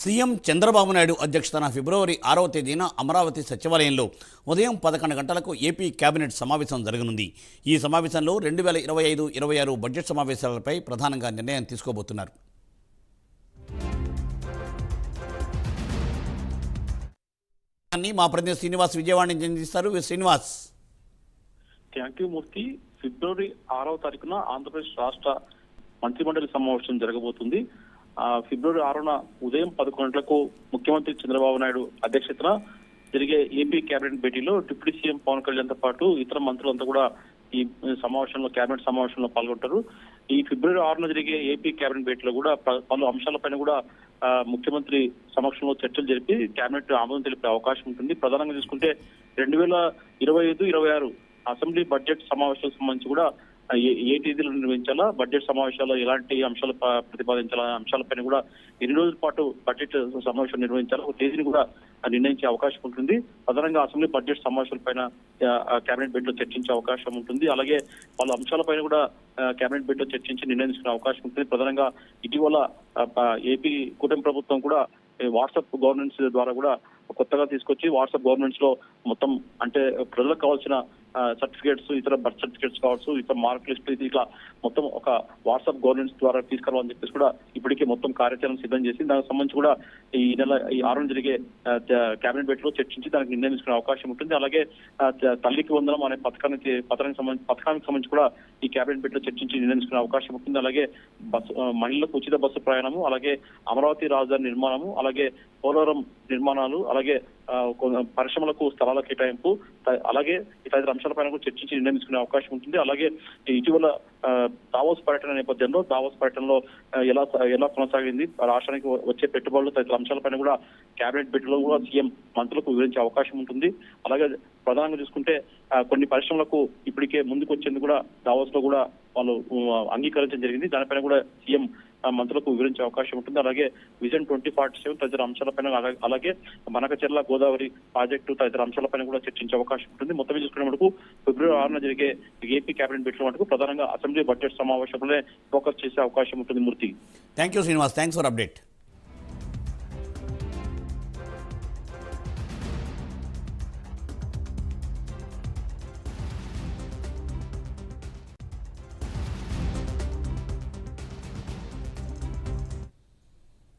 CM Chandrababu Naidu అధ్యక్షతన ఫిబ్రవరి 6వ తేదీన అమరావతి సచివాలయంలో ఉదయం 11 గంటలకు ఏపీ కేబినెట్ సమావేశం జరగనుంది. ఈ సమావేశంలో 2025-26 బడ్జెట్ సమావేశాలపై ప్రధానంగా నిర్ణయం తీసుకోబోతున్నారు. మా ప్రతినిధి శ్రీనివాస్ విజయవాడ నుంచి అందిస్తారు. శ్రీనివాస్. థ్యాంక్ యూ మూర్తి. ఫిబ్రవరి 6వ తారీఖున ఆంధ్రప్రదేశ్ రాష్ట్ర మంత్రిమండలి సమావేశం జరగబోతుంది. ఫిబ్రవరి 6న ఉదయం 11 గంటలకు ముఖ్యమంత్రి చంద్రబాబు నాయుడు అధ్యక్షతన జరిగే ఏపీ కేబినెట్ భేటీలో డిప్యూటీ సీఎం పవన్ కళ్యాణ్తో పాటు ఇతర మంత్రులంతా కూడా ఈ సమావేశంలో కేబినెట్ సమావేశంలో పాల్గొంటారు. ఈ ఫిబ్రవరి 6న జరిగే ఏపీ కేబినెట్ భేటీలో కూడా పలు అంశాలపైన కూడా ముఖ్యమంత్రి సమక్షంలో చర్చలు జరిపి కేబినెట్ ఆమోదం తెలిపే అవకాశం ఉంటుంది. ప్రధానంగా చూసుకుంటే 2025-26 అసెంబ్లీ బడ్జెట్ సమావేశాలకు సంబంధించి కూడా ఏ తేదీలు నిర్వహించాలా, బడ్జెట్ సమావేశాల్లో ఎలాంటి అంశాలు ప్రతిపాదించాలా, అంశాలపైన కూడా ఎన్ని రోజుల పాటు బడ్జెట్ సమావేశం నిర్వహించాలా ఒక తేదీని కూడా నిర్ణయించే అవకాశం ఉంటుంది. ప్రధానంగా అసెంబ్లీ బడ్జెట్ సమావేశాలపైన కేబినెట్ బెడ్ లో చర్చించే అవకాశం ఉంటుంది. అలాగే వాళ్ళ అంశాలపైన కూడా కేబినెట్ బెడ్ లో చర్చించి నిర్ణయించుకునే అవకాశం ఉంటుంది. ప్రధానంగా ఇటీవల ఏపీ కూటమి ప్రభుత్వం కూడా వాట్సాప్ గవర్నెన్స్ ద్వారా కూడా కొత్తగా తీసుకొచ్చి వాట్సాప్ గవర్నెన్స్ లో మొత్తం అంటే ప్రజలకు కావాల్సిన సర్టిఫికేట్స్, ఇతర బర్త్ సర్టిఫికేట్స్ కావచ్చు, ఇతర మార్క్ లిస్ట్ ఇట్లా మొత్తం ఒక వాట్సాప్ గవర్నెన్స్ ద్వారా తీసుకురావాలని చెప్పేసి కూడా ఇప్పటికే మొత్తం కార్యాచరణ సిద్ధం చేసి దానికి సంబంధించి కూడా ఈ 6న జరిగే కేబినెట్ బెట్ లో చర్చించి దానికి నిర్ణయం తీసుకునే అవకాశం ఉంటుంది. అలాగే తల్లికి వందనం అనే పథకానికి సంబంధించి కూడా ఈ కేబినెట్ బెట్ లో చర్చించి నిర్ణయం తీసుకునే అవకాశం ఉంటుంది. అలాగే మహిళలకు ఉచిత బస్సు ప్రయాణము, అలాగే అమరావతి రాజధాని నిర్మాణము, అలాగే పోలవరం నిర్మాణాలు, అలాగే పరిశ్రమలకు స్థలాల కేటాయింపు, అలాగే ఇతర అంశాలపైన కూడా చర్చించి నిర్ణయం తీసుకునే అవకాశం ఉంటుంది. అలాగే ఇటీవల దావోస్ పర్యటన నేపథ్యంలో దావోస్ పర్యటనలో ఎలా కొనసాగింది, రాష్ట్రానికి వచ్చే పెట్టుబడులు తదితర అంశాలపైన కూడా కేబినెట్ భేటీలో కూడా సీఎం మంత్రులకు వివరించే అవకాశం ఉంటుంది. అలాగే ప్రధానంగా చూసుకుంటే కొన్ని పరిశ్రమలకు ఇప్పటికే ముందుకు వచ్చేందుకు కూడా దావోస్ లో కూడా వాళ్ళు అంగీకరించడం జరిగింది. దానిపైన కూడా సీఎం మంత్రులకు వివరించే అవకాశం ఉంటుంది. అలాగే విజన్ 2047 తదితర అంశాలపైన, అలాగే మనకచెర్ల గోదావరి ప్రాజెక్టు తదితర అంశాలపైన కూడా చర్చించే అవకాశం ఉంటుంది. మొత్తం చూసుకునే మటుకు ఫిబ్రవరి 6న జరిగే ఏపీ కేబినెట్ భేటీలో మటుకు ప్రధానంగా అసెంబ్లీ బడ్జెట్ సమావేశంలోనే ఫోకస్ చేసే అవకాశం ఉంటుంది. Murthy. Thank you Srinivas. Thanks for update.